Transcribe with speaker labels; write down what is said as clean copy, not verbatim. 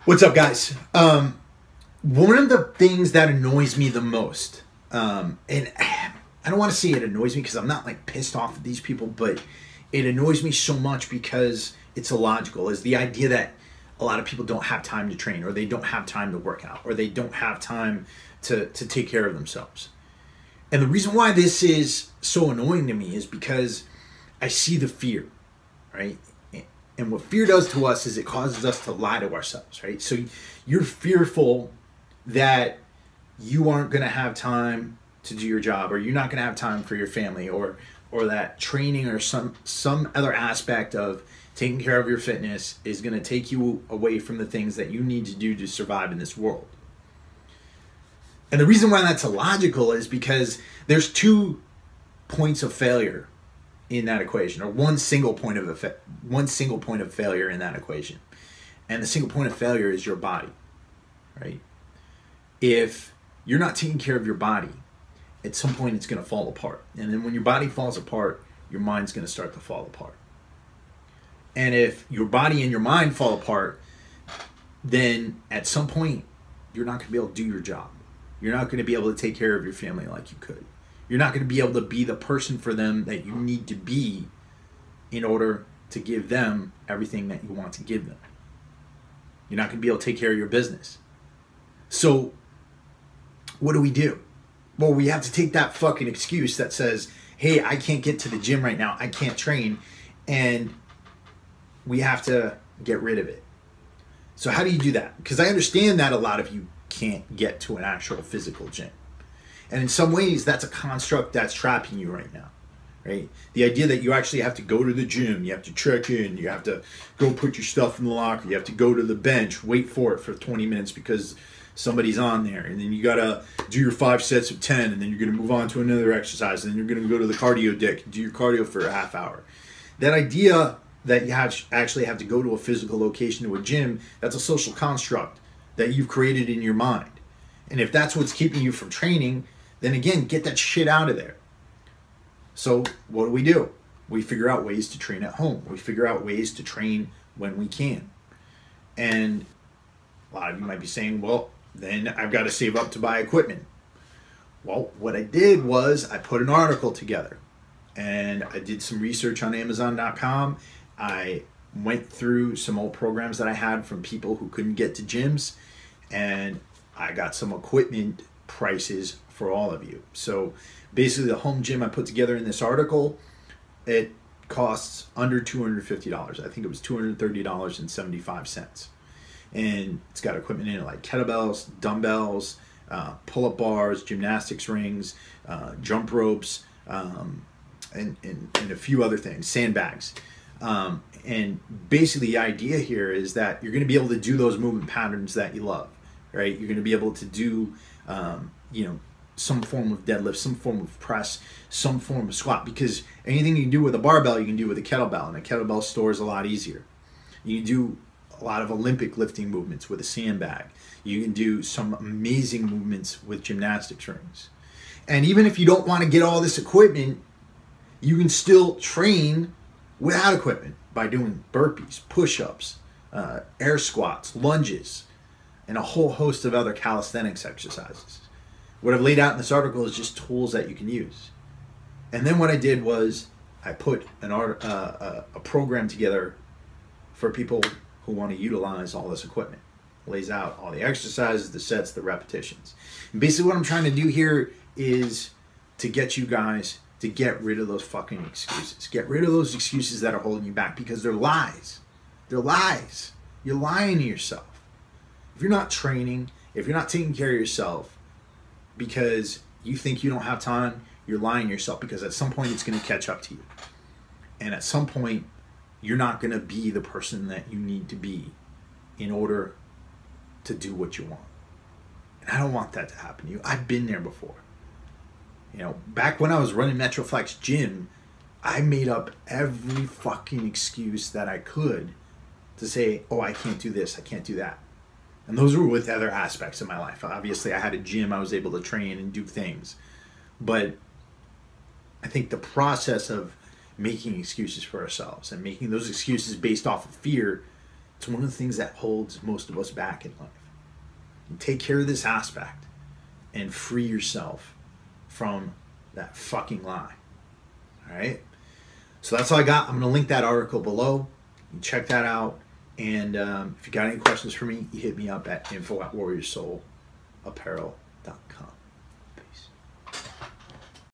Speaker 1: What's up, guys? One of the things that annoys me the most, and I don't want to say it annoys me because I'm not like pissed off at these people, but it annoys me so much because it's illogical, is the idea that a lot of people don't have time to train, or they don't have time to work out, or they don't have time to take care of themselves. And the reason why this is so annoying to me is because I see the fear, right? And what fear does to us is it causes us to lie to ourselves, right? So you're fearful that you aren't going to have time to do your job, or you're not going to have time for your family, or that training or some other aspect of taking care of your fitness is going to take you away from the things that you need to do to survive in this world. And the reason why that's illogical is because there's 2 points of failure in that equation, or one single point of failure in that equation. And the single point of failure is your body, right? If you're not taking care of your body, at some point it's going to fall apart. And then when your body falls apart, your mind's going to start to fall apart. And if your body and your mind fall apart, then at some point you're not going to be able to do your job. You're not going to be able to take care of your family like you could. You're not going to be able to be the person for them that you need to be in order to give them everything that you want to give them. You're not going to be able to take care of your business. So what do? Well, we have to take that fucking excuse that says, hey, I can't get to the gym right now, I can't train, and we have to get rid of it. So how do you do that? Because I understand that a lot of you can't get to an actual physical gym. And in some ways, that's a construct that's trapping you right now, right? The idea that you actually have to go to the gym, you have to check in, you have to go put your stuff in the locker, you have to go to the bench, wait for it for 20 minutes because somebody's on there, and then you got to do your 5 sets of 10, and then you're going to move on to another exercise, and then you're going to go to the cardio deck and do your cardio for a half hour. That idea that you actually have to go to a physical location, to a gym, that's a social construct that you've created in your mind. And if that's what's keeping you from training, then again, get that shit out of there. So what do? We figure out ways to train at home. We figure out ways to train when we can. And a lot of you might be saying, well, then I've got to save up to buy equipment. Well, what I did was I put an article together, and I did some research on Amazon.com. I went through some old programs that I had from people who couldn't get to gyms, and I got some equipment prices for all of you. So basically the home gym I put together in this article, it costs under $250. I think it was $230.75. And it's got equipment in it like kettlebells, dumbbells, pull-up bars, gymnastics rings, jump ropes, and a few other things, sandbags. And basically the idea here is that you're going to be able to do those movement patterns that you love, right? You're going to be able to do, some form of deadlift, some form of press, some form of squat, because anything you can do with a barbell, you can do with a kettlebell, and a kettlebell store is a lot easier. You can do a lot of Olympic lifting movements with a sandbag. You can do some amazing movements with gymnastics rings. And even if you don't want to get all this equipment, you can still train without equipment by doing burpees, push-ups, air squats, lunges, and a whole host of other calisthenics exercises. What I've laid out in this article is just tools that you can use. And then what I did was I put a program together for people who want to utilize all this equipment. It lays out all the exercises, the sets, the repetitions. And basically what I'm trying to do here is to get you guys to get rid of those fucking excuses. Get rid of those excuses that are holding you back, because they're lies. They're lies. You're lying to yourself. If you're not training, if you're not taking care of yourself because you think you don't have time, you're lying to yourself, because at some point it's going to catch up to you. And at some point, you're not going to be the person that you need to be in order to do what you want. And I don't want that to happen to you. I've been there before. Back when I was running Metroflex Gym, I made up every fucking excuse that I could to say, oh, I can't do this, I can't do that. And those were with other aspects of my life. Obviously, I had a gym, I was able to train and do things. But I think the process of making excuses for ourselves and making those excuses based off of fear It's one of the things that holds most of us back in life. And take care of this aspect and free yourself from that fucking lie. All right? So that's all I got. I'm going to link that article below. You can check that out. And if you got any questions for me, you hit me up at info@warriorsoulapparel.com.